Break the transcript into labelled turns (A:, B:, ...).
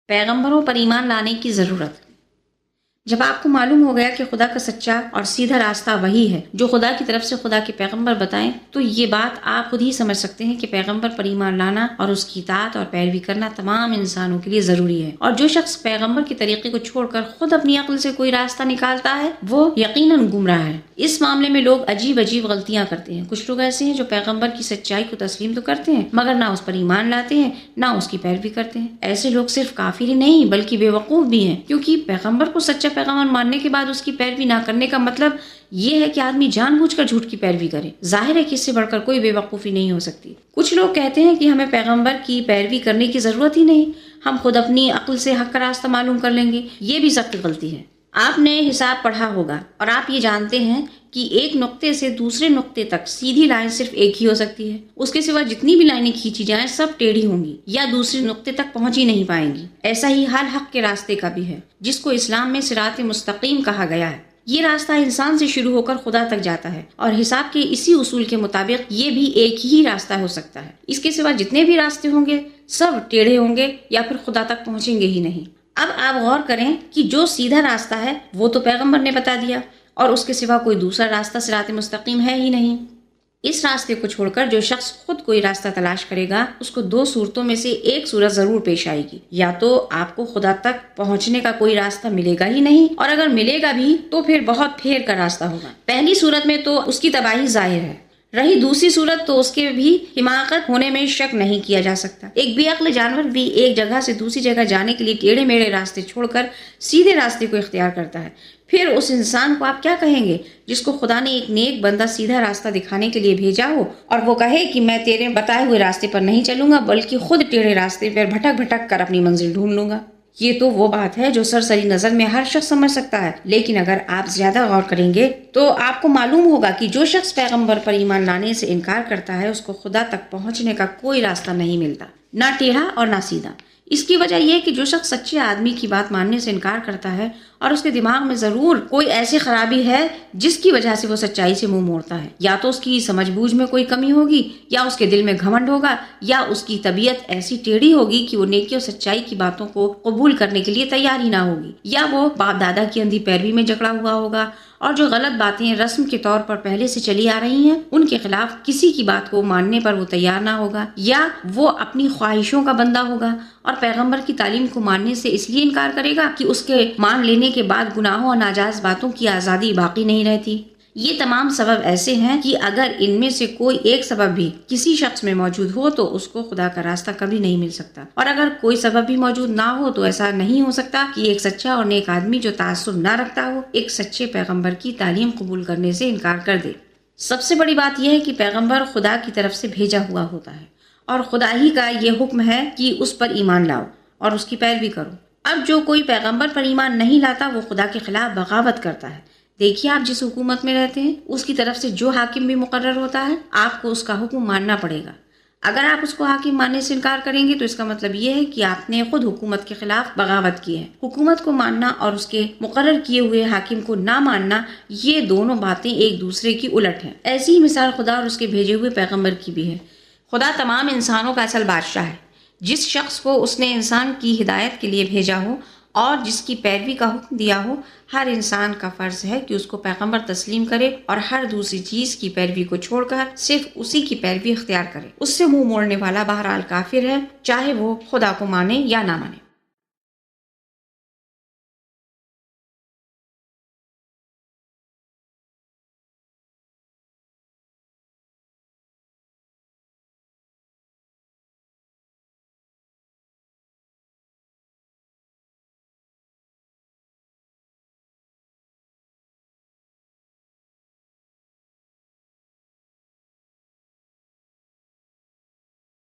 A: پیغمبروں پر ایمان لانے کی ضرورت۔ جب آپ کو معلوم ہو گیا کہ خدا کا سچا اور سیدھا راستہ وہی ہے جو خدا کی طرف سے خدا کے پیغمبر بتائیں، تو یہ بات آپ خود ہی سمجھ سکتے ہیں کہ پیغمبر پر ایمان لانا اور اس کی اطاعت اور پیروی کرنا تمام انسانوں کے لیے ضروری ہے۔ اور جو شخص پیغمبر کے طریقے کو چھوڑ کر خود اپنی عقل سے کوئی راستہ نکالتا ہے وہ یقیناً گمراہ ہے۔ اس معاملے میں لوگ عجیب غلطیاں کرتے ہیں۔ کچھ لوگ ایسے ہیں جو پیغمبر کی سچائی کو تسلیم تو کرتے ہیں مگر نہ اس پر ایمان لاتے ہیں نہ اس کی پیروی کرتے ہیں۔ ایسے لوگ صرف کافر ہی نہیں بلکہ بے وقوف بھی ہیں، کیونکہ پیغمبر کو سچا پیغمبر ماننے کے بعد اس کی پیروی نہ کرنے کا مطلب یہ ہے کہ آدمی جان بوجھ کر جھوٹ کی پیروی کرے۔ ظاہر ہے کہ اس سے بڑھ کر کوئی بے وقوفی نہیں ہو سکتی۔ کچھ لوگ کہتے ہیں کہ ہمیں پیغمبر کی پیروی کرنے کی ضرورت ہی نہیں، ہم خود اپنی عقل سے حق کا راستہ معلوم کر لیں گے۔ یہ بھی سخت غلطی ہے۔ آپ نے حساب پڑھا ہوگا اور آپ یہ جانتے ہیں کہ ایک نقطے سے دوسرے نقطے تک سیدھی لائن صرف ایک ہی ہو سکتی ہے۔ اس کے سوا جتنی بھی لائنیں کھینچی جائیں سب ٹیڑھی ہوں گی یا دوسرے نقطے تک پہنچ ہی نہیں پائیں گی۔ ایسا ہی حال حق کے راستے کا بھی ہے، جس کو اسلام میں صراط مستقیم کہا گیا ہے۔ یہ راستہ انسان سے شروع ہو کر خدا تک جاتا ہے اور حساب کے اسی اصول کے مطابق یہ بھی ایک ہی راستہ ہو سکتا ہے۔ اس کے سوا جتنے بھی راستے ہوں گے سب ٹیڑھے ہوں گے یا پھر خدا تک پہنچیں گے ہی نہیں۔ اب آپ غور کریں کہ جو سیدھا راستہ ہے وہ تو پیغمبر نے بتا دیا اور اس کے سوا کوئی دوسرا راستہ صراط مستقیم ہے ہی نہیں۔ اس راستے کو چھوڑ کر جو شخص خود کوئی راستہ تلاش کرے گا اس کو دو صورتوں میں سے ایک صورت ضرور پیش آئے گی۔ یا تو آپ کو خدا تک پہنچنے کا کوئی راستہ ملے گا ہی نہیں، اور اگر ملے گا بھی تو پھر بہت پھیر کا راستہ ہوگا۔ پہلی صورت میں تو اس کی تباہی ظاہر ہے، رہی دوسری صورت تو اس کے بھی حماقت ہونے میں شک نہیں کیا جا سکتا۔ ایک بے عقل جانور بھی ایک جگہ سے دوسری جگہ جانے کے لیے ٹیڑھے میڑھے راستے چھوڑ کر سیدھے راستے کو اختیار کرتا ہے۔ پھر اس انسان کو آپ کیا کہیں گے جس کو خدا نے ایک نیک بندہ سیدھا راستہ دکھانے کے لیے بھیجا ہو اور وہ کہے کہ میں تیرے بتائے ہوئے راستے پر نہیں چلوں گا بلکہ خود ٹیڑھے راستے پر بھٹک بھٹک کر اپنی منزل ڈھونڈ لوں گا؟ یہ تو وہ بات ہے جو سرسری نظر میں ہر شخص سمجھ سکتا ہے، لیکن اگر آپ زیادہ غور کریں گے تو آپ کو معلوم ہوگا کہ جو شخص پیغمبر پر ایمان لانے سے انکار کرتا ہے اس کو خدا تک پہنچنے کا کوئی راستہ نہیں ملتا، نہ ٹیڑھا اور نہ سیدھا۔ اس کی وجہ یہ کہ جو شخص سچے آدمی کی بات ماننے سے انکار کرتا ہے اور اس کے دماغ میں ضرور کوئی ایسی خرابی ہے جس کی وجہ سے وہ سچائی سے منہ موڑتا ہے، یا تو اس کی سمجھ بوجھ میں کوئی کمی ہوگی، یا اس کے دل میں گھمنڈ ہوگا، یا اس کی طبیعت ایسی ٹیڑھی ہوگی کہ وہ نیکی اور سچائی کی باتوں کو قبول کرنے کے لیے تیار ہی نہ ہوگی، یا وہ باپ دادا کی اندھی پیروی میں جکڑا ہوا ہوگا اور جو غلط باتیں رسم کے طور پر پہلے سے چلی آ رہی ہیں ان کے خلاف کسی کی بات کو ماننے پر وہ تیار نہ ہوگا، یا وہ اپنی خواہشوں کا بندہ ہوگا اور پیغمبر کی تعلیم کو ماننے سے اس لیے انکار کرے گا کہ اس کے مان لینے کے بعد گناہوں اور ناجائز باتوں کی آزادی باقی نہیں رہتی۔ یہ تمام سبب ایسے ہیں کہ اگر ان میں سے کوئی ایک سبب بھی کسی شخص میں موجود ہو تو اس کو خدا کا راستہ کبھی نہیں مل سکتا، اور اگر کوئی سبب بھی موجود نہ ہو تو ایسا نہیں ہو سکتا کہ ایک سچا اور نیک آدمی جو تعصب نہ رکھتا ہو ایک سچے پیغمبر کی تعلیم قبول کرنے سے انکار کر دے۔ سب سے بڑی بات یہ ہے کہ پیغمبر خدا کی طرف سے بھیجا ہوا ہوتا ہے اور خدا ہی کا یہ حکم ہے کہ اس پر ایمان لاؤ اور اس کی پیروی کرو۔ اب جو کوئی پیغمبر پر ایمان نہیں لاتا وہ خدا کے خلاف بغاوت کرتا ہے۔ دیکھیے آپ جس حکومت میں رہتے ہیں اس کی طرف سے جو حاکم بھی مقرر ہوتا ہے آپ کو اس کا حکم ماننا پڑے گا۔ اگر آپ اس کو حاکم ماننے سے انکار کریں گے تو اس کا مطلب یہ ہے کہ آپ نے خود حکومت کے خلاف بغاوت کی ہے۔ حکومت کو ماننا اور اس کے مقرر کیے ہوئے حاکم کو نہ ماننا، یہ دونوں باتیں ایک دوسرے کی الٹ ہیں۔ ایسی ہی مثال خدا اور اس کے بھیجے ہوئے پیغمبر کی بھی ہے۔ خدا تمام انسانوں کا اصل بادشاہ ہے۔ جس شخص کو اس نے انسان کی ہدایت کے لیے بھیجا ہو اور جس کی پیروی کا حکم دیا ہو، ہر انسان کا فرض ہے کہ اس کو پیغمبر تسلیم کرے اور ہر دوسری چیز کی پیروی کو چھوڑ کر صرف اسی کی پیروی اختیار کرے۔ اس سے منہ موڑنے والا بہرحال کافر ہے، چاہے وہ خدا کو مانے یا نہ مانے۔